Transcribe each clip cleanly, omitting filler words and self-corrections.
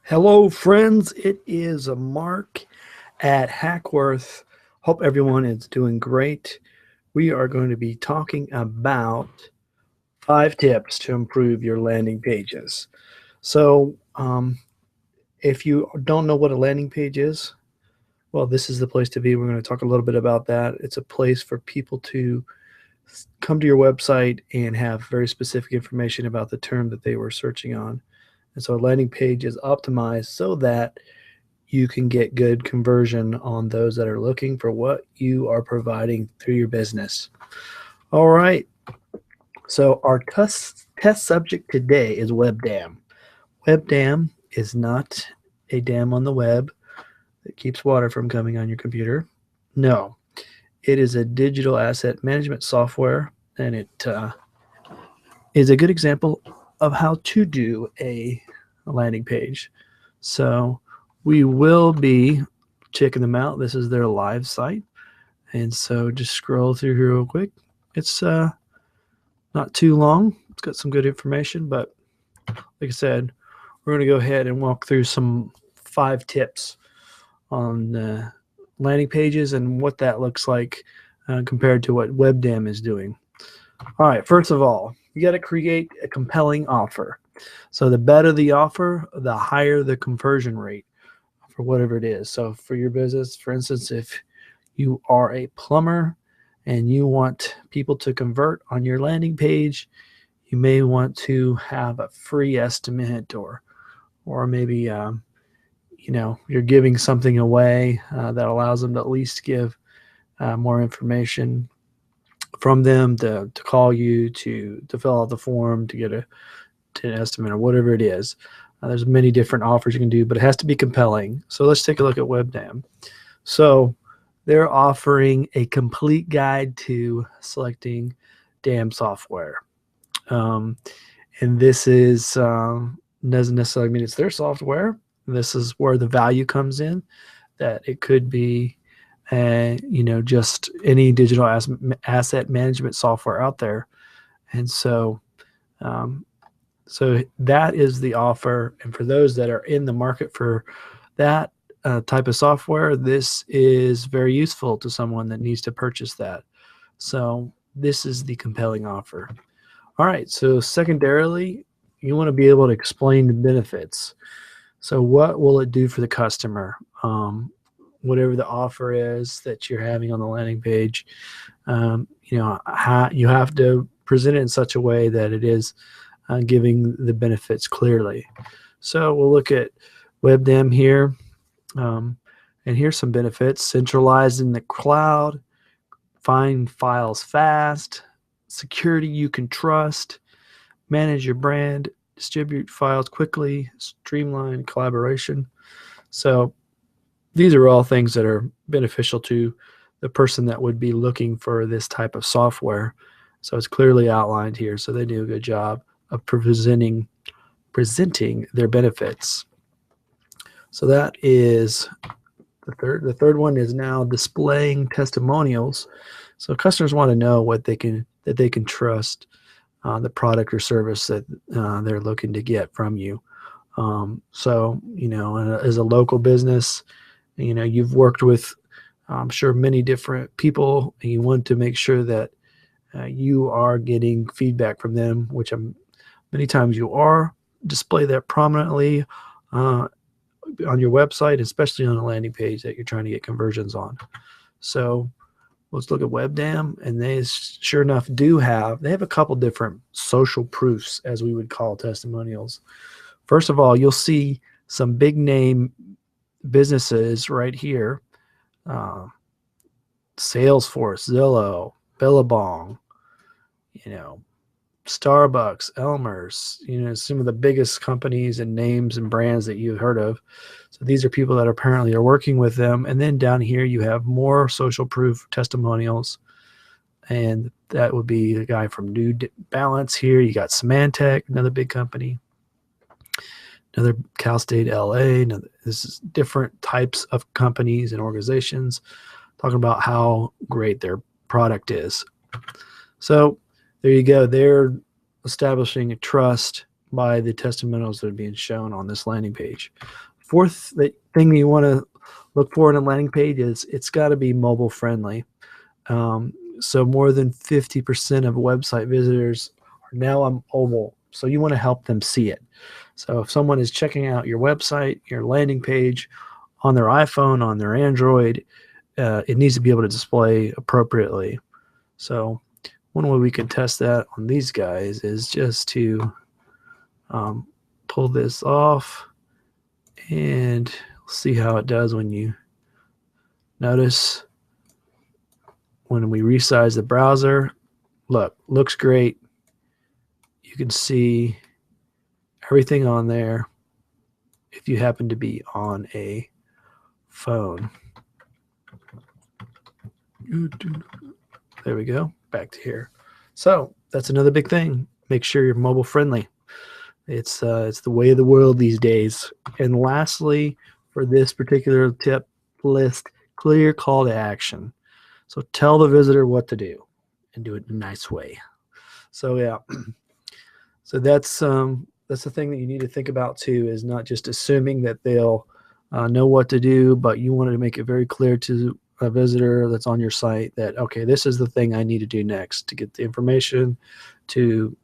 Hello, friends. It is Mark at Hackworth. Hope everyone is doing great. We are going to be talking about 5 tips to improve your landing pages. So, if you don't know what a landing page is, well, this is the place to be. We're going to talk a little bit about that. It's a place for people to come to your website and have very specific information about the term that they were searching on. And so a landing page is optimized so that you can get good conversion on those that are looking for what you are providing through your business. All right. So our test subject today is WebDam. WebDam is not a dam on the web that keeps water from coming on your computer. No, it is a digital asset management software, and it is a good example of how to do a landing page. So we will be checking them out. This is their live site. And so just scroll through here real quick. It's not too long. It's got some good information, but like I said, we're going to go ahead and walk through some 5 tips on landing pages and what that looks like compared to what WebDam is doing. All right, first of all, you got to create a compelling offer. So the better the offer, the higher the conversion rate for whatever it is. So for your business, for instance, if you are a plumber and you want people to convert on your landing page, you may want to have a free estimate, or maybe you're giving something away that allows them to at least give more information from them to call you to fill out the form to get an estimate or whatever it is. There's many different offers you can do, but it has to be compelling. So let's take a look at WebDam. So they're offering a complete guide to selecting DAM software. And this doesn't necessarily mean it's their software. This is where the value comes in, that it could be just any digital asset management software out there. And so that is the offer. And for those that are in the market for that type of software, this is very useful to someone that needs to purchase that. So this is the compelling offer. All right. So secondarily, you want to be able to explain the benefits. So what will it do for the customer? Whatever the offer is that you're having on the landing page, you have to present it in such a way that it is giving the benefits clearly. So we'll look at WebDam here, and here's some benefits: centralized in the cloud, find files fast, security you can trust, manage your brand, distribute files quickly, streamline collaboration. So these are all things that are beneficial to the person that would be looking for this type of software. So it's clearly outlined here. So they do a good job of presenting their benefits. So that is the third. The third one is now displaying testimonials. So customers want to know that they can trust the product or service that they're looking to get from you. As a local business, you've worked with, I'm sure, many different people, and you want to make sure that you are getting feedback from them, which many times you are. Display that prominently on your website, especially on a landing page that you're trying to get conversions on. So let's look at WebDam, and they sure enough they have a couple different social proofs, as we would call testimonials. First of all, you'll see some big name businesses right here: Salesforce, Zillow, Billabong, Starbucks, Elmer's, some of the biggest companies and names and brands that you've heard of. So these are people that apparently are working with them. And then down here you have more social proof testimonials, and that would be the guy from New Balance here. You got Symantec, another big company, another Cal State LA. This is different types of companies and organizations talking about how great their product is. So there you go. They're establishing a trust by the testimonials that are being shown on this landing page. Fourth thing you want to look for in a landing page is it's got to be mobile friendly. So more than 50% of website visitors are now on mobile. So you want to help them see it. So if someone is checking out your website, your landing page on their iPhone, on their Android, it needs to be able to display appropriately. So one way we can test that on these guys is just to pull this off and see how it does when you notice when we resize the browser. Looks great. You can see everything on there if you happen to be on a phone. There we go. Back to here. So that's another big thing. Make sure you're mobile friendly. It's the way of the world these days. And lastly, for this particular tip list, clear call to action. So tell the visitor what to do and do it in a nice way. So yeah, so that's the thing that you need to think about too, is not just assuming that they'll know what to do, but you want to make it very clear to a visitor that's on your site that, okay, this is the thing I need to do next to get the information, to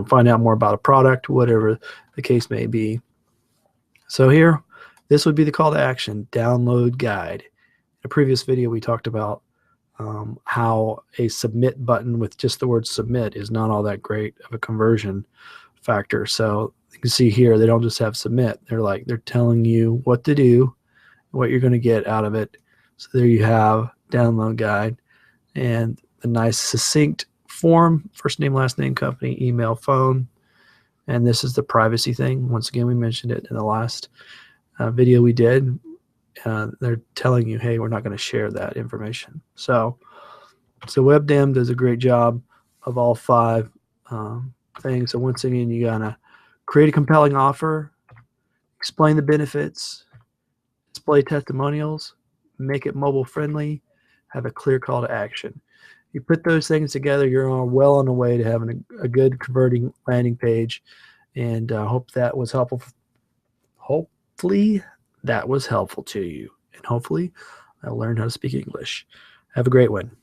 find out more about a product, whatever the case may be. So here, this would be the call to action: download guide. In a previous video, we talked about how a submit button with just the word submit is not all that great of a conversion factor. So you can see here, they don't just have submit. They're telling you what to do, what you're going to get out of it. So there you have download guide, and the nice succinct form: first name, last name, company, email, phone. And this is the privacy thing. Once again, we mentioned it in the last video we did. They're telling you, hey, we're not going to share that information. So WebDAM does a great job of all 5 things. So once again, you got to create a compelling offer, explain the benefits, display testimonials, make it mobile friendly, have a clear call to action. You put those things together, you're well on the way to having a good converting landing page. And hope that was helpful. Hopefully that was helpful to you. And hopefully I learned how to speak English. Have a great one.